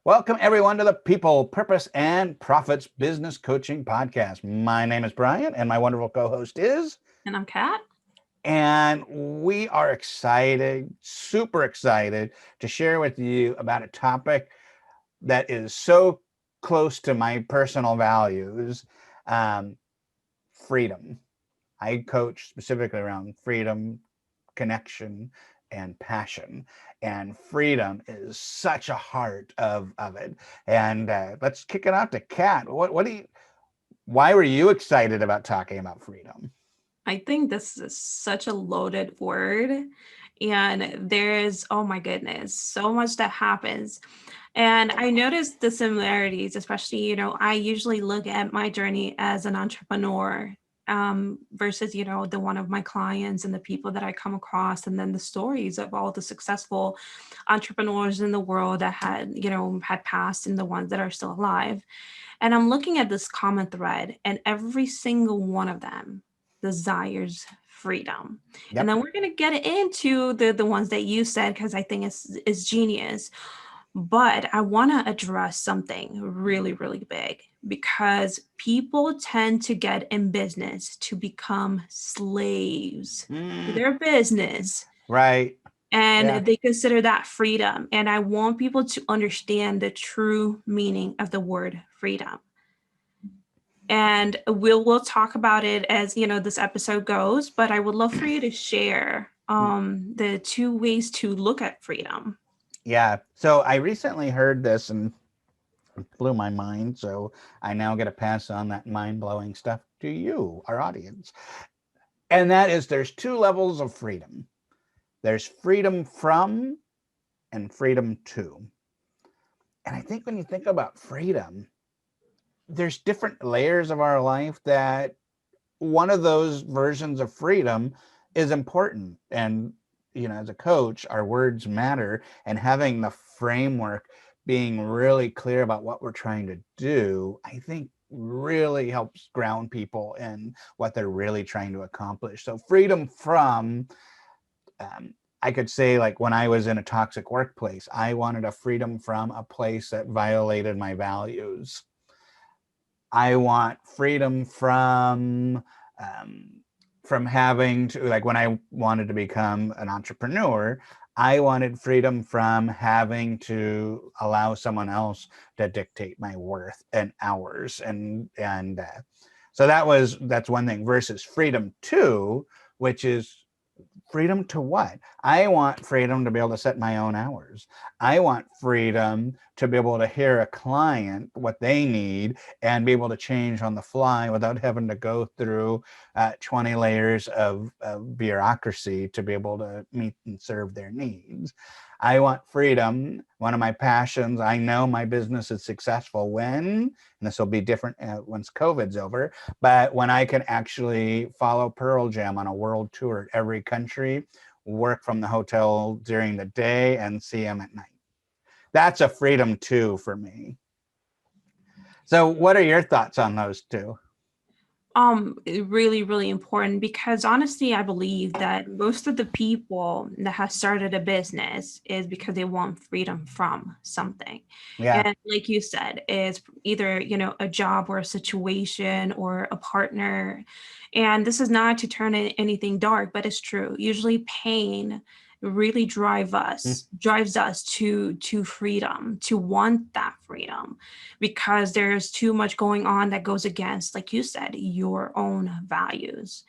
Welcome, everyone, to the People, Purpose, and Profits Business Coaching Podcast. My name is Brian, and my wonderful co-host is... And I'm Kat. And we are excited, super excited, to share with you about a topic that is so close to my personal values, freedom. I coach specifically around freedom, connection, and passion, and freedom is such a heart of it. And let's kick it out to Kat. Why were you excited about talking about freedom? I think this is such a loaded word, and there's, oh my goodness, so much that happens. And I noticed the similarities, especially, I usually look at my journey as an entrepreneur versus, the one of my clients and the people that I come across, and then the stories of all the successful entrepreneurs in the world that had passed and the ones that are still alive. And I'm looking at this common thread, and every single one of them desires freedom. Yep. And then we're going to get into the ones that you said, because I think it's genius. But I want to address something really, really big, because people tend to get in business to become slaves to their business. Right. And they consider that freedom. And I want people to understand the true meaning of the word freedom. And we'll talk about it as this episode goes, but I would love for you to share the two ways to look at freedom. Yeah. So I recently heard this and it blew my mind. So I now get to pass on that mind-blowing stuff to you, our audience. And that is, there's two levels of freedom. There's freedom from and freedom to. And I think when you think about freedom, there's different layers of our life that one of those versions of freedom is important. And, as a coach, our words matter, and having the framework, being really clear about what we're trying to do, I think really helps ground people in what they're really trying to accomplish. So freedom from, I could say, like when I was in a toxic workplace, I wanted a freedom from a place that violated my values. I want freedom from having to, like when I wanted to become an entrepreneur, I wanted freedom from having to allow someone else to dictate my worth and hours. And so that's one thing, versus freedom to, which is freedom to what? I want freedom to be able to set my own hours. I want freedom to be able to hear a client what they need and be able to change on the fly without having to go through 20 layers of bureaucracy to be able to meet and serve their needs. I want freedom. One of my passions, I know my business is successful when, and this will be different once COVID's over, but when I can actually follow Pearl Jam on a world tour at every country, work from the hotel during the day and see them at night. That's a freedom too for me. So what are your thoughts on those two? Really, really important, because honestly, I believe that most of the people that have started a business is because they want freedom from something. Yeah. And like you said, it's either, a job or a situation or a partner. And this is not to turn anything dark, but it's true. Usually pain really drives us to freedom, to want that freedom, because there's too much going on that goes against, like you said, your own values.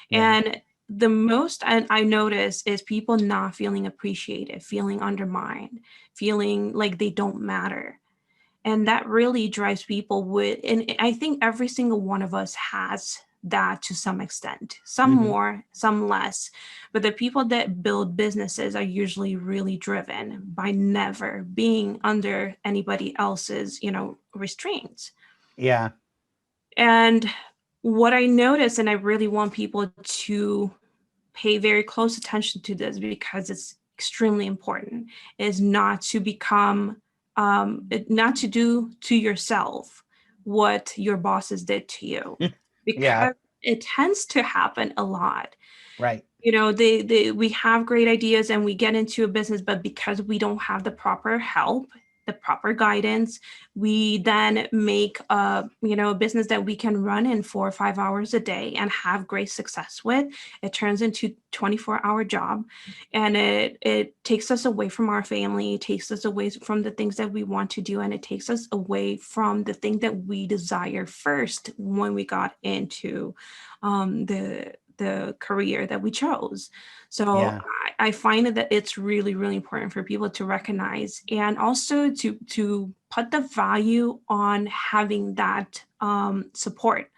Yeah. And the most I notice is people not feeling appreciated, feeling undermined, feeling like they don't matter. And that really drives people and I think every single one of us has that to some extent, some more, some less. But the people that build businesses are usually really driven by never being under anybody else's, restraints. Yeah. And what I notice, and I really want people to pay very close attention to this because it's extremely important, is not to become, not to do to yourself what your bosses did to you. Because Yeah. it tends to happen a lot. Right. We have great ideas and we get into a business, but because we don't have the proper help, the proper guidance, we then make a business that we can run in 4 or 5 hours a day and have great success with. It turns into 24-hour job, and it takes us away from our family, it takes us away from the things that we want to do, and it takes us away from the thing that we desire first when we got into the career that we chose. So Yeah. I find that it's really, really important for people to recognize, and also to put the value on having that support,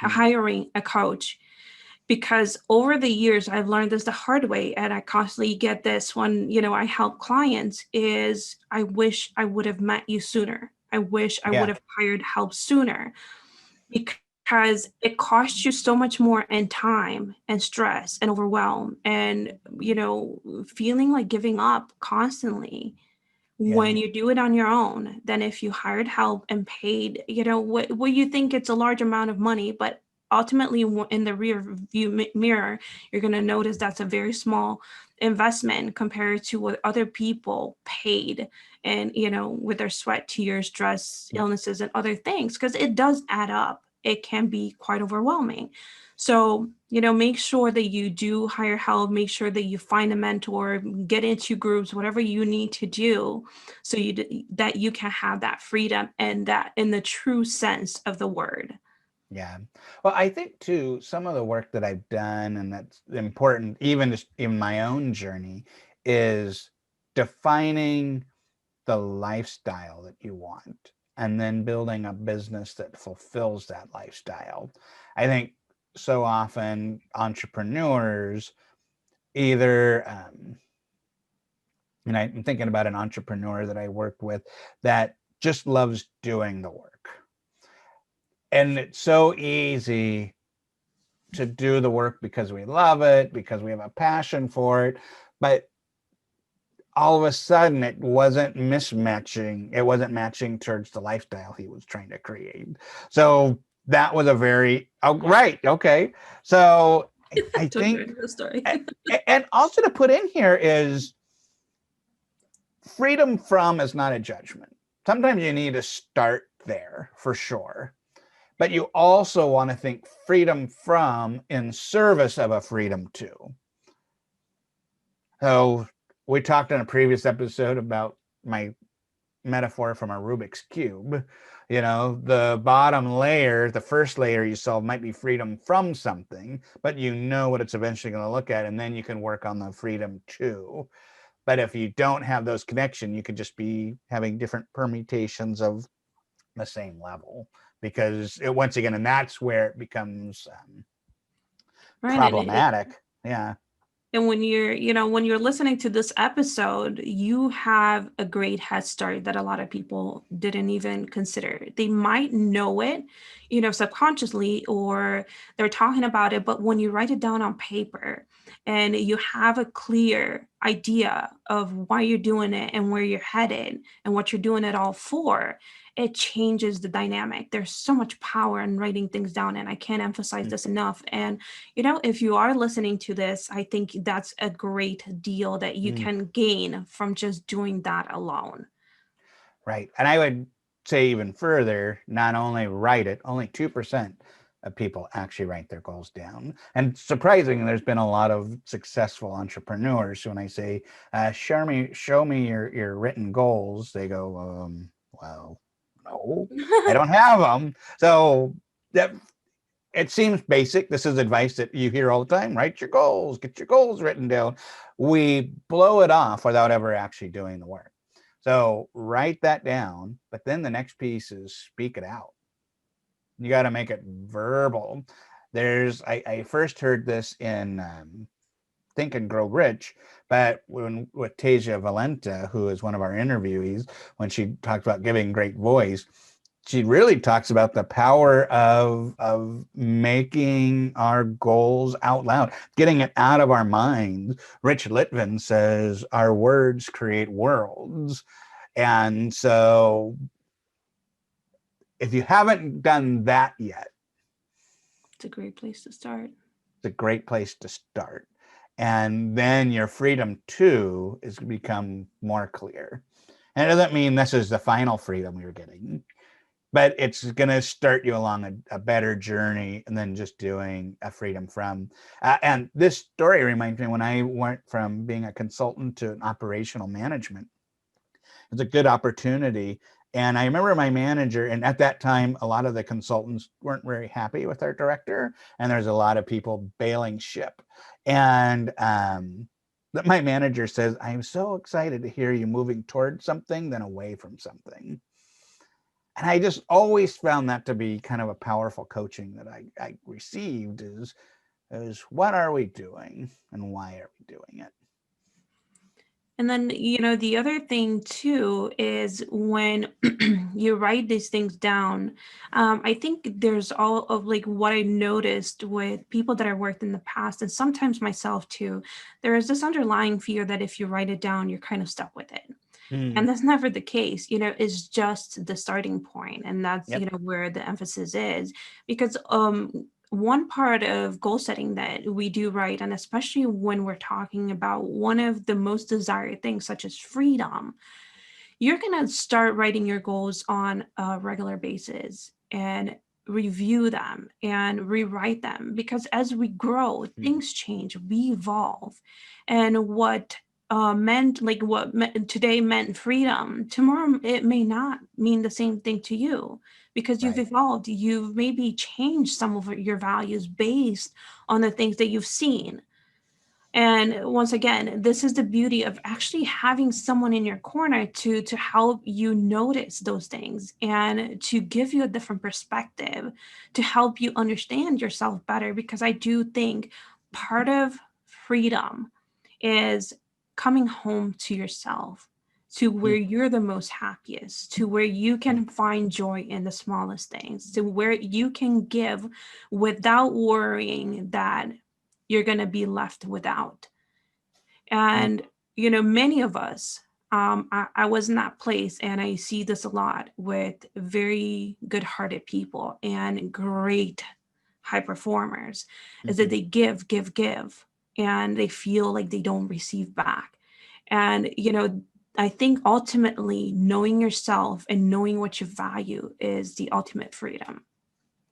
Mm. hiring a coach. Because over the years, I've learned this the hard way, and I constantly get this when I help clients: is I wish I would have met you sooner. I wish I would Yeah. have hired help sooner, because it costs you so much more in time and stress and overwhelm and feeling like giving up constantly Yeah. when you do it on your own than if you hired help and paid what you think it's a large amount of money, but ultimately in the rear view mirror, you're going to notice that's a very small investment compared to what other people paid, and with their sweat, tears, stress, Mm. illnesses, and other things, because it does add up. It can be quite overwhelming. So, make sure that you do hire help, make sure that you find a mentor, get into groups, whatever you need to do, so that you can have that freedom, and that in the true sense of the word. Yeah. Well, I think too, some of the work that I've done, and that's important, even just in my own journey, is defining the lifestyle that you want and then building a business that fulfills that lifestyle. I think so often entrepreneurs either, and I'm thinking about an entrepreneur that I worked with that just loves doing the work. And it's so easy to do the work because we love it, because we have a passion for it. But all of a sudden it wasn't matching towards the lifestyle he was trying to create. So that was a very, oh, right, okay. So I Told you think, the story. and also to put in here is freedom from is not a judgment. Sometimes you need to start there for sure, but you also want to think freedom from in service of a freedom to. So we talked in a previous episode about my metaphor from a Rubik's Cube. The bottom layer, the first layer you solve might be freedom from something, but you know what it's eventually going to look at, and then you can work on the freedom to. But if you don't have those connections, you could just be having different permutations of the same level, because once again, and that's where it becomes Right. problematic. Yeah. And when you're listening to this episode, you have a great head start that a lot of people didn't even consider. They might know it, subconsciously, or they're talking about it, but when you write it down on paper and you have a clear idea of why you're doing it and where you're headed and what you're doing it all for, it changes the dynamic. There's so much power in writing things down, and I can't emphasize this enough. And if you are listening to this, I think that's a great deal that you Mm. can gain from just doing that alone. Right. And I would say even further, not only write it, only 2% of people actually write their goals down. And surprisingly, there's been a lot of successful entrepreneurs. When I say, show me your written goals, they go, well, no, I don't have them. So that it seems basic. This is advice that you hear all the time. Write your goals, get your goals written down. We blow it off without ever actually doing the work. So write that down, but then the next piece is speak it out. You got to make it verbal. I first heard this in Think and Grow Rich, but with Tasia Valenta, who is one of our interviewees, when she talks about giving great voice, she really talks about the power of making our goals out loud, getting it out of our minds. Rich Litvin says our words create worlds. And so if you haven't done that yet, a great place to start. It's a great place to start. And then your freedom too is become more clear. And it doesn't mean this is the final freedom you're getting, but it's going to start you along a better journey than just doing a freedom from. And this story reminds me when I went from being a consultant to an operational management. It's a good opportunity. And I remember my manager, and at that time, a lot of the consultants weren't very happy with our director, and there's a lot of people bailing ship. And my manager says, "I'm so excited to hear you moving towards something than away from something." And I just always found that to be kind of a powerful coaching that I received is what are we doing and why are we doing it? And then, the other thing too is when you write these things down, I think there's all of like what I noticed with people that I worked in the past, and sometimes myself too, there is this underlying fear that if you write it down, you're kind of stuck with it. And Mm, that's never the case. It's just the starting point, and that's yep. where the emphasis is. Because one part of goal setting that we do right, and especially when we're talking about one of the most desired things such as freedom, you're going to start writing your goals on a regular basis and review them and rewrite them, because as we grow, Mm, things change, we evolve. And what meant like today meant freedom, tomorrow it may not mean the same thing to you, because you've right. evolved, you've maybe changed some of your values based on the things that you've seen. And once again, this is the beauty of actually having someone in your corner to help you notice those things and to give you a different perspective, to help you understand yourself better. Because I do think part of freedom is coming home to yourself, to where Mm, you're the most happiest, to where you mm, can find joy in the smallest things, to where you can give without worrying that you're going to be left without. mm, And, many of us, I was in that place, and I see this a lot with very good hearted people and great high performers, is that mhm. they give, give, give, and they feel like they don't receive back. And, I think ultimately knowing yourself and knowing what you value is the ultimate freedom.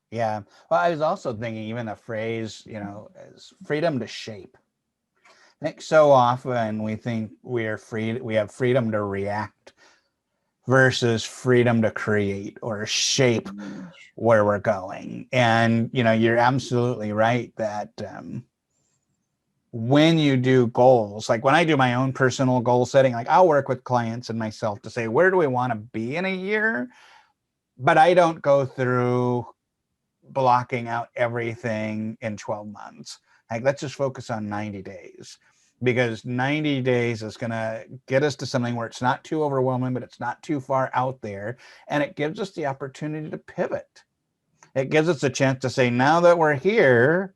Yeah. Well, I was also thinking even a phrase, is freedom to shape. I think so often we think we are free, we have freedom to react versus freedom to create or shape Huge. where we're going. And, you're absolutely right that when you do goals, like when I do my own personal goal setting, like I'll work with clients and myself to say, where do we want to be in a year? But I don't go through blocking out everything in 12 months. Like, let's just focus on 90 days because 90 days is going to get us to something where it's not too overwhelming, but it's not too far out there. And it gives us the opportunity to pivot. It gives us a chance to say, now that we're here,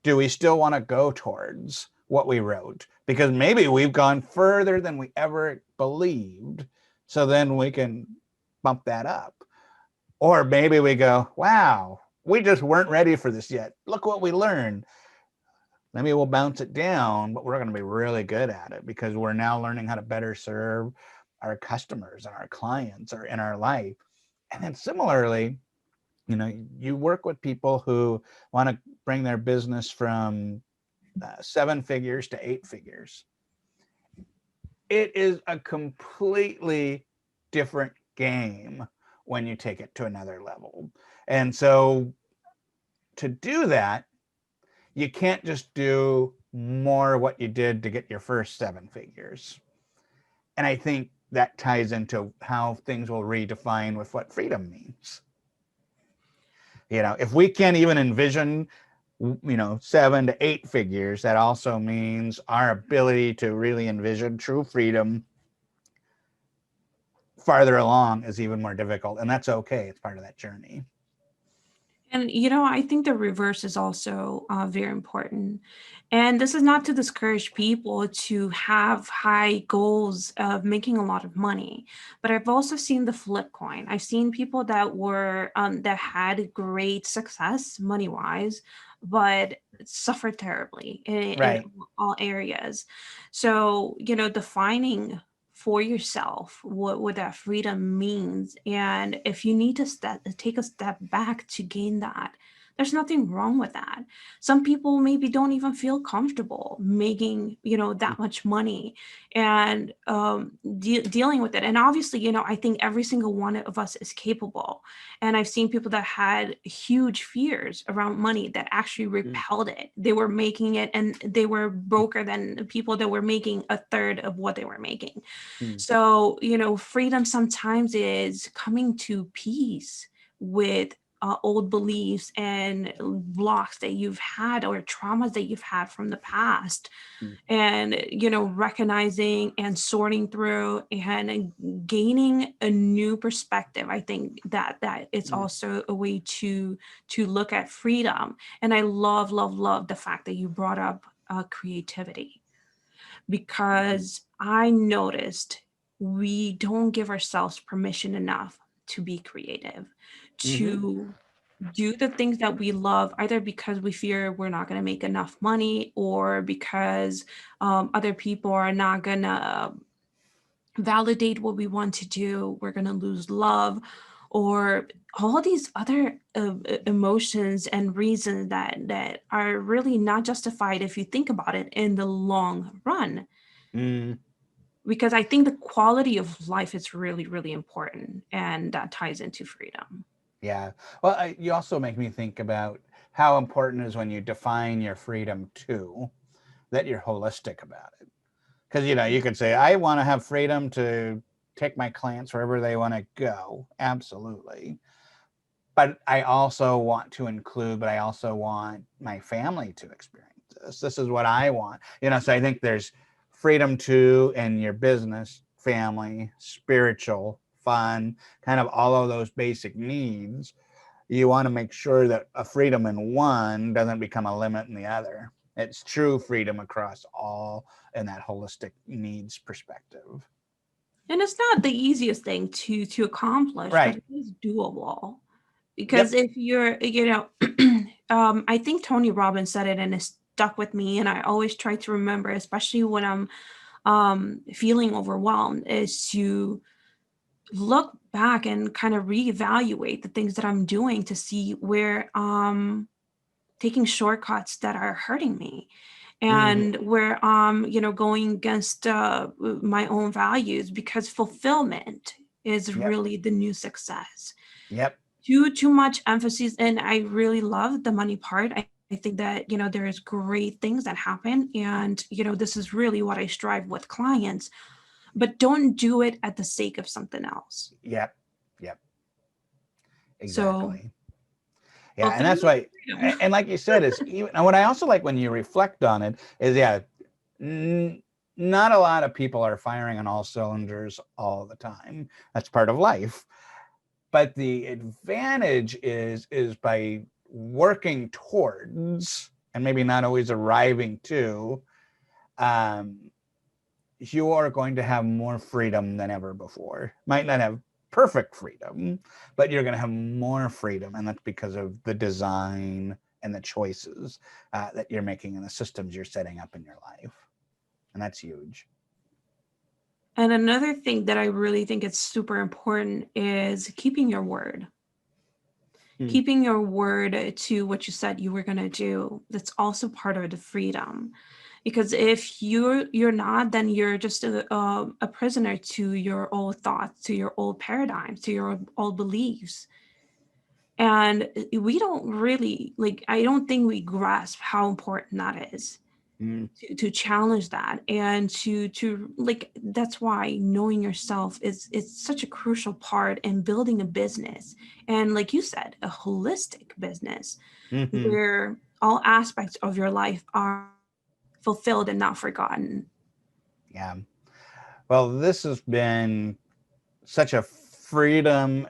do we still want to go towards what we wrote? Because maybe we've gone further than we ever believed. So then we can bump that up. Or maybe we go, wow, we just weren't ready for this yet. Look what we learned. Maybe we'll bounce it down, but we're going to be really good at it because we're now learning how to better serve our customers and our clients or in our life. And then similarly, you work with people who want to bring their business from 7 figures to 8 figures. It is a completely different game when you take it to another level. And so to do that, you can't just do more what you did to get your first 7 figures. And I think that ties into how things will redefine with what freedom means. If we can't even envision 7 to 8 figures, that also means our ability to really envision true freedom farther along is even more difficult, and that's okay. It's part of that journey. And I think the reverse is also very important. And this is not to discourage people to have high goals of making a lot of money, but I've also seen the flip coin. I've seen people that had great success money wise, but suffered terribly in Right. all areas. So, defining for yourself what that freedom means, and if you need to take a step back to gain that, there's nothing wrong with that. Some people maybe don't even feel comfortable making that much money, and dealing with it. And obviously, I think every single one of us is capable, and I've seen people that had huge fears around money that actually Mm, repelled it. They were making it, and they were broker than people that were making a third of what they were making. mm, So, freedom sometimes is coming to peace with old beliefs and blocks that you've had, or traumas that you've had from the past, mm, and recognizing and sorting through and gaining a new perspective. I think that it's mm, also a way to look at freedom. And I love the fact that you brought up creativity, mm, because I noticed we don't give ourselves permission enough to be creative, mhm, to do the things that we love, either because we fear we're not going to make enough money, or because other people are not going to validate what we want to do, we're going to lose love, or all these other emotions and reasons that are really not justified if you think about it in the long run. mm. Because I think the quality of life is really, really important, and that ties into freedom. Yeah. Well, you also make me think about how important it is when you define your freedom too, that you're holistic about it. Because, you could say, I want to have freedom to take my clients wherever they want to go. Absolutely. But I also want my family to experience this. This is what I want. So I think there's freedom too in your business, family, spiritual, fun, kind of all of those basic needs. You want to make sure that a freedom in one doesn't become a limit in the other. It's true freedom across all in that holistic needs perspective. And it's not the easiest thing to accomplish, but Right. it is doable. Because Yep. if you're, I think Tony Robbins said it and it stuck with me, and I always try to remember, especially when I'm feeling overwhelmed, is to look back and kind of reevaluate the things that I'm doing to see where taking shortcuts that are hurting me, Hmm. and where going against my own values, because fulfillment is Yep. really the new success. Yep. Too much emphasis, and I really love the money part. I think that there's great things that happen, and this is really what I strive with clients, but don't do it at the sake of something else. Yep. Yep. So Exactly. Yeah, and that's fulfillment why, and freedom. and like you said, is even and what I also like when you reflect on it is, yeah, n- not a lot of people are firing on all cylinders all the time. That's part of life. But the advantage is by working towards and maybe not always arriving to, um, you are going to have more freedom than ever before. Might not have perfect freedom, but you're going to have more freedom. And that's because of the design and the choices that you're making and the systems you're setting up in your life. And that's huge. And another thing that I really think is super important is keeping your word. Hmm. Keeping your word to what you said you were going to do. That's also part of the freedom. Because if you're not, then you're just a prisoner to your old thoughts, to your old paradigms, to your old beliefs. And we don't really, like, I don't think we grasp how important that is, Hmm. to challenge that, and to like, that's why knowing yourself is such a crucial part in building a business, and like you said, a holistic business Hmm. where all aspects of your life are fulfilled and not forgotten. Yeah. Well, this has been such a freedom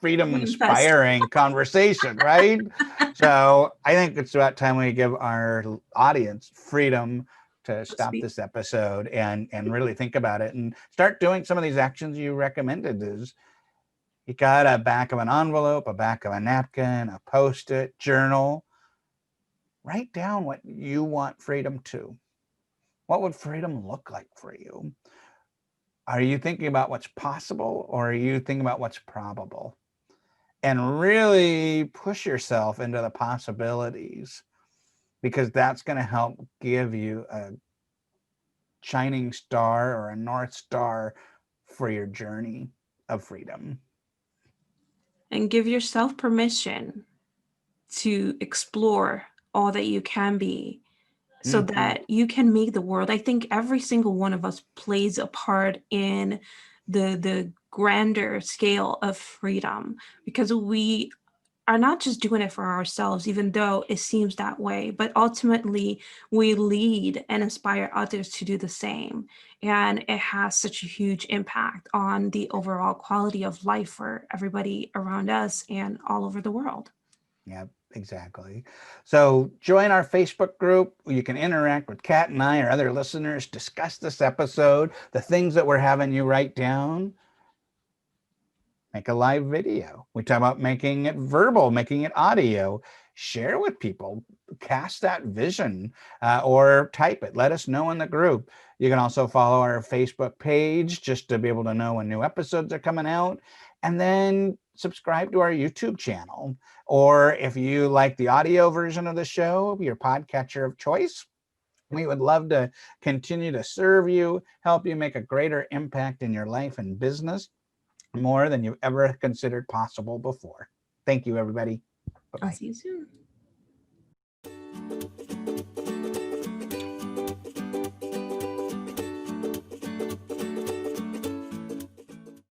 freedom Manifest, inspiring conversation, right? So I think it's about time we give our audience freedom to so to stop speak. this episode and really think about it and start doing some of these actions you recommended. Is you got a back of an envelope, a back of a napkin, a post-it, journal. Write down what you want freedom to. What would freedom look like for you? Are you thinking about what's possible or are you thinking about what's probable? And really push yourself into the possibilities because that's going to help give you a shining star or a north star for your journey of freedom. And give yourself permission to explore all that you can be so Mm-hmm. that you can make the world. I think every single one of us plays a part in the grander scale of freedom, because we are not just doing it for ourselves, even though it seems that way, but ultimately we lead and inspire others to do the same. And it has such a huge impact on the overall quality of life for everybody around us and all over the world. Yep, exactly. So join our Facebook group. You can interact with Kat and I or other listeners, discuss this episode, the things that we're having you write down. Make a live video. We talk about making it verbal, making it audio. Share with people, cast that vision, or type it. Let us know in the group. You can also follow our Facebook page just to be able to know when new episodes are coming out. And then subscribe to our YouTube channel. Or if you like the audio version of the show, your podcatcher of choice, we would love to continue to serve you, help you make a greater impact in your life and business, more than you ever considered possible before. Thank you, everybody. I'll Bye-bye. see you soon.